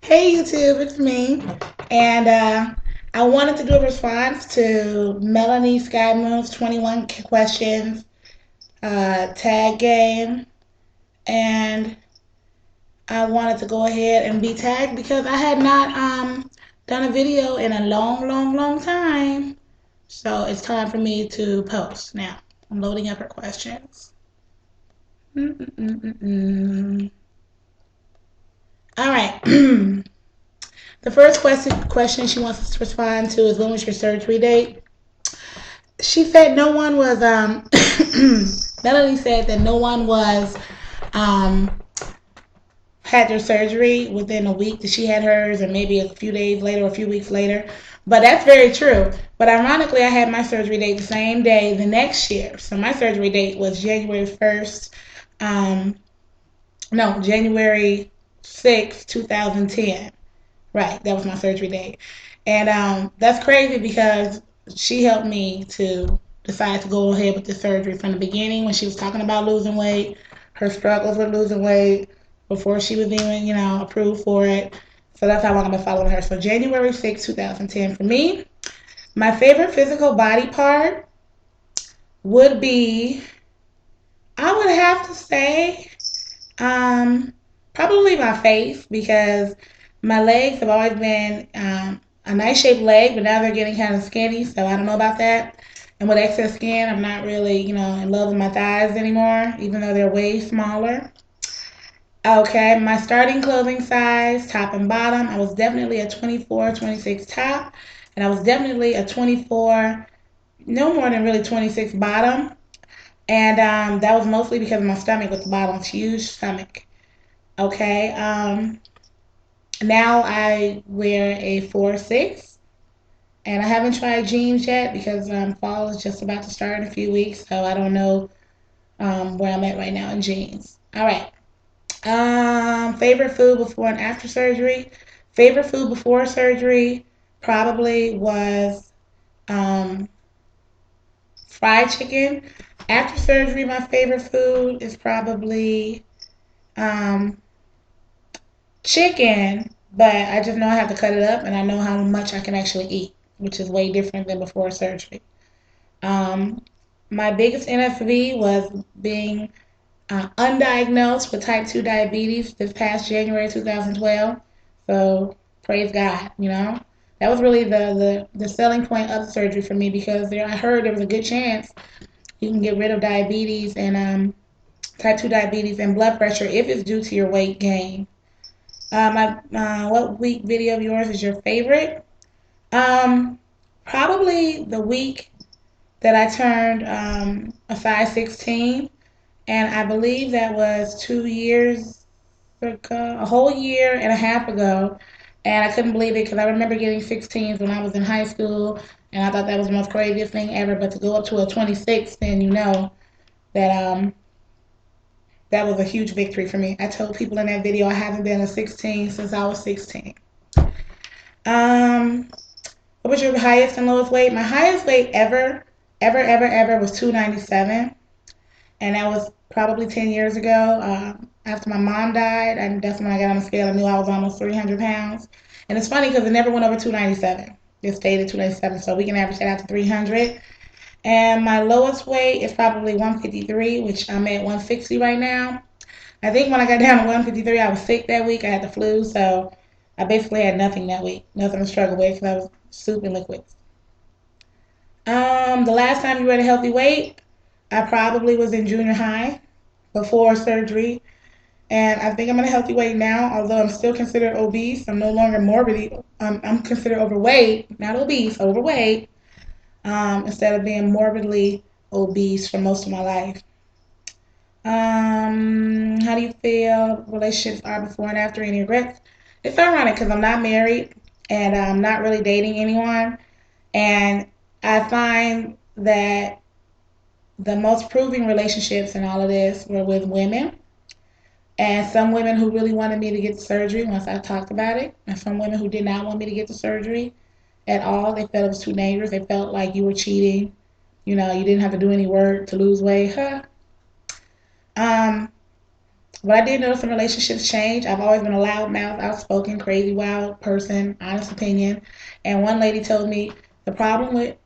Hey YouTube, it's me. And I wanted to do a response to Melanie Sky Moon's 21 questions tag game. And I wanted to go ahead and be tagged because I had not done a video in a long time. So it's time for me to post. Now, I'm loading up her questions. Mm-mm-mm-mm. All right. The first question she wants us to respond to is, when was your surgery date? She said no one was Melanie said that no one was um had their surgery within a week that she had hers, or maybe a few days later or a few weeks later. But that's very true. But ironically, I had my surgery date the same day the next year. So my surgery date was January 1st. No, January 6th, 2010. Right, that was my surgery date. And that's crazy because she helped me to decide to go ahead with the surgery from the beginning, when she was talking about losing weight, her struggles with losing weight before she was even, approved for it. So that's how long I've been following her. So January 6, 2010 for me. My favorite physical body part would be, I would have to say, um, probably my face, because my legs have always been a nice shaped leg, but now they're getting kind of skinny, so I don't know about that. And with excess skin, I'm not really, in love with my thighs anymore, even though they're way smaller. Okay, my starting clothing size, top and bottom, I was definitely a 24, 26 top, and I was definitely a 24, no more than really 26 bottom. And that was mostly because of my stomach with the bottom, huge stomach. Okay. Now I wear a 4-6, and I haven't tried jeans yet because fall is just about to start in a few weeks, so I don't know where I'm at right now in jeans. All right. Favorite food before and after surgery. Favorite food before surgery probably was um, fried chicken. After surgery, my favorite food is probably um, chicken, but I just know I have to cut it up, and I know how much I can actually eat, which is way different than before surgery. Um, my biggest NFV was being undiagnosed with type 2 diabetes this past January 2012. So praise God, That was really the selling point of the surgery for me, because I heard there was a good chance you can get rid of diabetes and type 2 diabetes and blood pressure if it's due to your weight gain. What week video of yours is your favorite? Um, Probably the week that I turned a size 16, and I believe that was 2 years ago, a whole year and a half ago, and I couldn't believe it because I remember getting 16s when I was in high school, and I thought that was the most craziest thing ever. But to go up to a 26, then that that was a huge victory for me. I told people in that video I haven't been a 16 since I was 16. Um, what was your highest and lowest weight? My highest weight ever was 297, and that was probably 10 years ago. After my mom died, and that's when I got on the scale. I knew I was almost 300 pounds. And it's funny because it never went over 297. It stayed at 297, so we can average that out to 300. And my lowest weight is probably 153, which I'm at 160 right now. I think when I got down to 153, I was sick that week. I had the flu, so I basically had nothing that week, nothing to struggle with because I was soup and liquids. The last time you were at a healthy weight, I probably was in junior high before surgery, and I think I'm at a healthy weight now. Although I'm still considered obese, I'm no longer morbidly. I'm considered overweight, not obese, overweight. Instead of being morbidly obese for most of my life. How do you feel relationships are before and after? Any regrets? It's ironic because I'm not married and I'm not really dating anyone, and I find that the most proving relationships in all of this were with women, and some women who really wanted me to get the surgery once I talked about it, and some women who did not want me to get the surgery at all. They felt it was too dangerous. They felt like you were cheating. You didn't have to do any work to lose weight. Huh? Um, But I did notice some relationships change. I've always been a loudmouth, outspoken, crazy, wild person, honest opinion. And one lady told me the problem with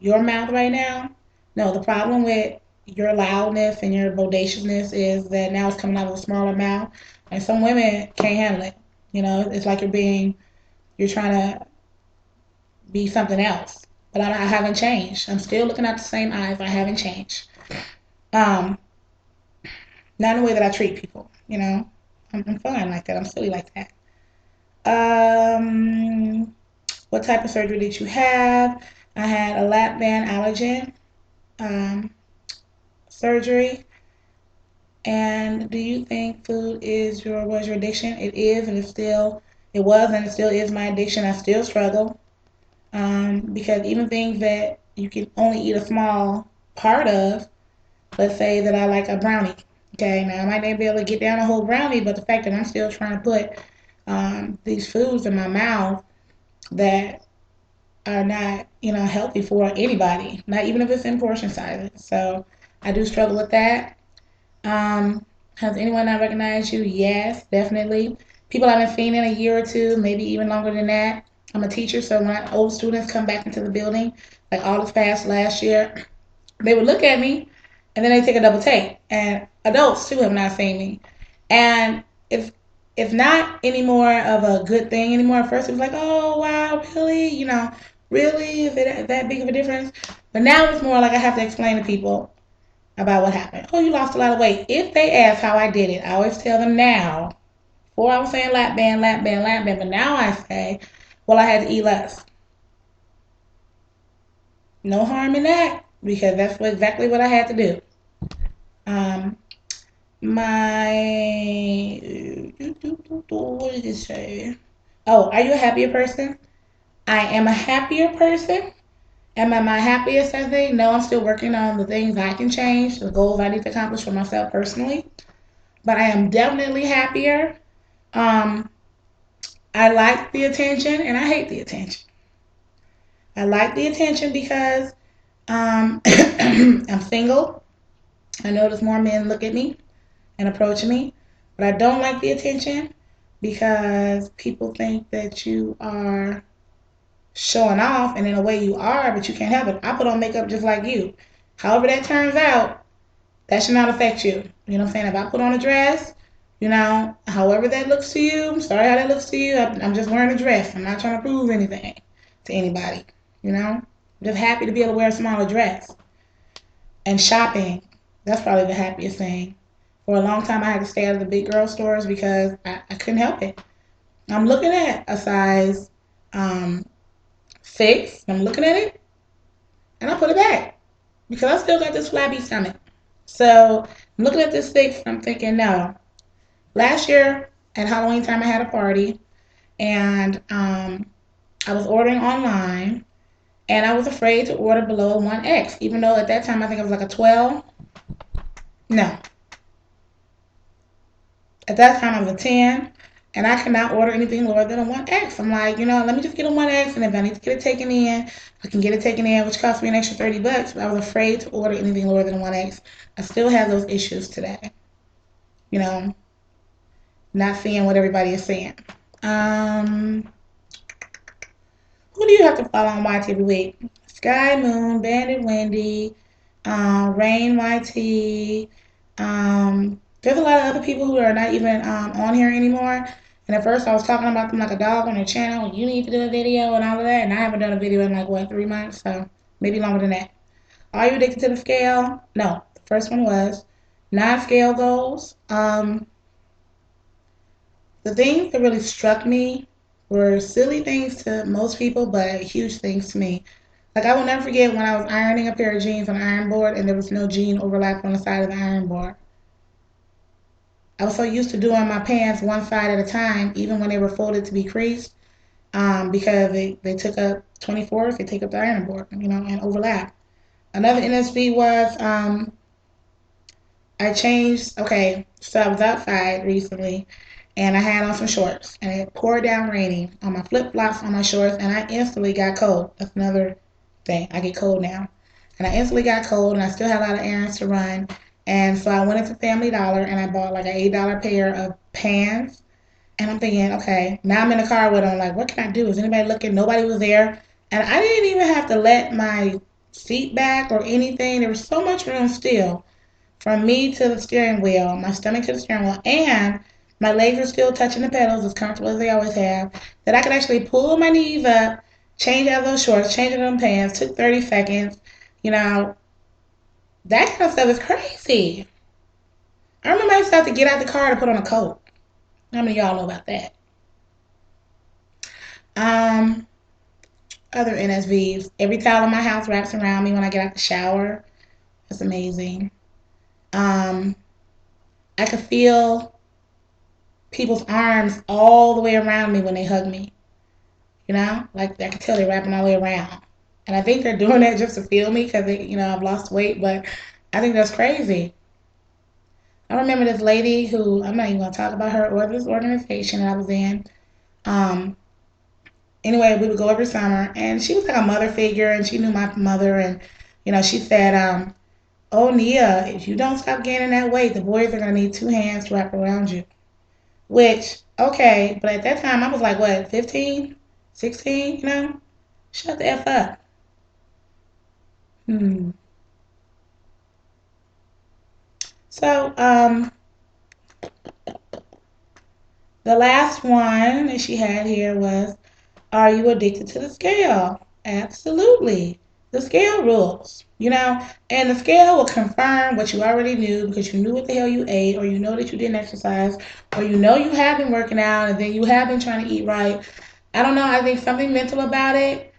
your mouth right now, no, the problem with your loudness and your bodaciousness is that now it's coming out of a smaller mouth. And some women can't handle it. You know, it's like you're trying to be something else. But I haven't changed. I'm still looking at the same eyes. I haven't changed. Um, Not in the way that I treat people, you know. I'm fine like that. I'm silly like that. Um, what type of surgery did you have? I had a lap band allergen um, surgery. And do you think food is your was your addiction? It is, and it was, and it still is my addiction. I still struggle because even things that you can only eat a small part of. Let's say that I like a brownie. Okay, now I might not be able to get down a whole brownie, but the fact that I'm still trying to put these foods in my mouth that are not, healthy for anybody, not even if it's in portion sizes. So I do struggle with that. Has anyone not recognized you? Yes, definitely. People I haven't seen in a year or two, maybe even longer than that. I'm a teacher, so when old students come back into the building, like all this past last year, they would look at me and then they take a double take. And adults too have not seen me. And it's not any more of a good thing anymore. At first it was like, oh wow, really? Really? Is it that big of a difference? But now it's more like I have to explain to people about what happened. Oh, you lost a lot of weight. If they ask how I did it, I always tell them now. Before I was saying lap band, lap band, lap band, but now I say, well, I had to eat less. No harm in that because that's exactly what I had to do. Um, my what did it say? Oh, are you a happier person? I am a happier person. Am I my happiest I think? No, I'm still working on the things I can change, the goals I need to accomplish for myself personally. But I am definitely happier. Um, I like the attention and I hate the attention. I like the attention because I'm single. I notice more men look at me and approach me, but I don't like the attention because people think that you are showing off, and in a way you are, but you can't help it. I put on makeup just like you. However that turns out, that should not affect you. You know what I'm saying? If I put on a dress, however that looks to you, I'm sorry how that looks to you. I'm just wearing a dress. I'm not trying to prove anything to anybody. I'm just happy to be able to wear a smaller dress. And shopping, that's probably the happiest thing. For a long time, I had to stay out of the big girl stores because I couldn't help it. I'm looking at a size um, 6, I'm looking at it, and I put it back because I still got this flabby stomach. So I'm looking at this 6, and I'm thinking, no. Last year at Halloween time, I had a party, and I was ordering online, and I was afraid to order below a 1X, even though at that time I think it was like a 12. No, at that time I was a 10, and I could not order anything lower than a 1X. I'm like, let me just get a 1X, and if I need to get it taken in, I can get it taken in, which cost me an extra $30. But I was afraid to order anything lower than a 1X. I still have those issues today. You know, not seeing what everybody is seeing. Um, who do you have to follow on YT every week? Sky Moon, Bandit Wendy, Rain YT. There's a lot of other people who are not even on here anymore. And at first I was talking about them like a dog on their channel. You need to do a video and all of that. And I haven't done a video in like, what, 3 months? So maybe longer than that. Are you addicted to the scale? No. The first one was non-scale goals. The things that really struck me were silly things to most people, but huge things to me. Like I will never forget when I was ironing a pair of jeans on an iron board and there was no jean overlap on the side of the iron board. I was so used to doing my pants one side at a time, even when they were folded to be creased, because they took up 24s, they take up the iron board, and overlap. Another NSV was I changed. Okay, so I was outside recently, and I had on some shorts, and it poured down raining on my flip flops, on my shorts, and I instantly got cold. That's another thing. I get cold now, and I instantly got cold, and I still had a lot of errands to run, And so I went into Family Dollar and I bought like an $8 pair of pants. And I'm thinking, okay, now I'm in the car with them. Like, what can I do? Is anybody looking? Nobody was there. And I didn't even have to let my seat back or anything. There was so much room still from me to the steering wheel, my stomach to the steering wheel, and my legs are still touching the pedals as comfortable as they always have, that I could actually pull my knees up, change out those shorts, change out them pants, took 30 seconds. You know, that kind of stuff is crazy. I remember I used to have to get out the car to put on a coat. How many of y'all know about that? Um, Other NSVs. Every towel in my house wraps around me when I get out the shower. That's amazing. Um, I could feel people's arms all the way around me when they hug me. You know, like I can tell they're wrapping all the way around. And I think they're doing that just to feel me because I've lost weight. But I think that's crazy. I remember this lady who I'm not even gonna talk about her or this organization that I was in. Um, anyway, we would go every summer, and she was like a mother figure, and she knew my mother, and she said, "Oh, Nia, if you don't stop gaining that weight, the boys are gonna need two hands to wrap around you." Which, okay, but at that time I was like, what, 15, 16, Shut the F up. Hmm. So, the last one that she had here was, are you addicted to the scale? Absolutely. The scale rules, and the scale will confirm what you already knew because you knew what the hell you ate, or you know that you didn't exercise, or you know you have been working out and then you have been trying to eat right. I don't know. I think something mental about it.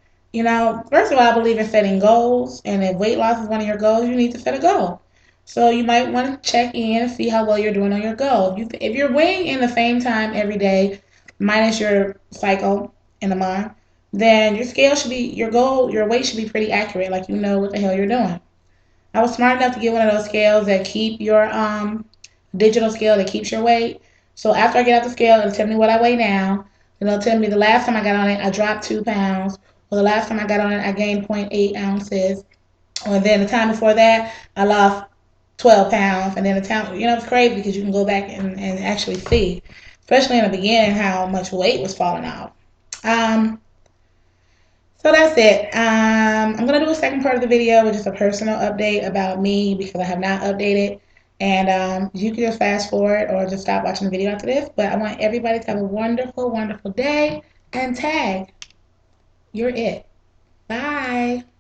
First of all, I believe in setting goals, and if weight loss is one of your goals, you need to set a goal. So you might want to check in and see how well you're doing on your goal. If you're weighing in the same time every day, minus your cycle in a month, then your goal, your weight should be pretty accurate. Like you know what the hell you're doing. I was smart enough to get one of those scales that keep your digital scale that keeps your weight. So after I get off the scale, it'll tell me what I weigh now. And it'll tell me the last time I got on it, I dropped 2 pounds. Or the last time I got on it, I gained zero point 0.8 ounces. Or then the time before that, I lost 12 pounds. And then the time, it's crazy because you can go back and actually see, especially in the beginning, how much weight was falling off. Um, so that's it. I'm going to do a second part of the video with just a personal update about me because I have not updated. And you can just fast forward or just stop watching the video after this. But I want everybody to have a wonderful, wonderful day. And tag, you're it. Bye.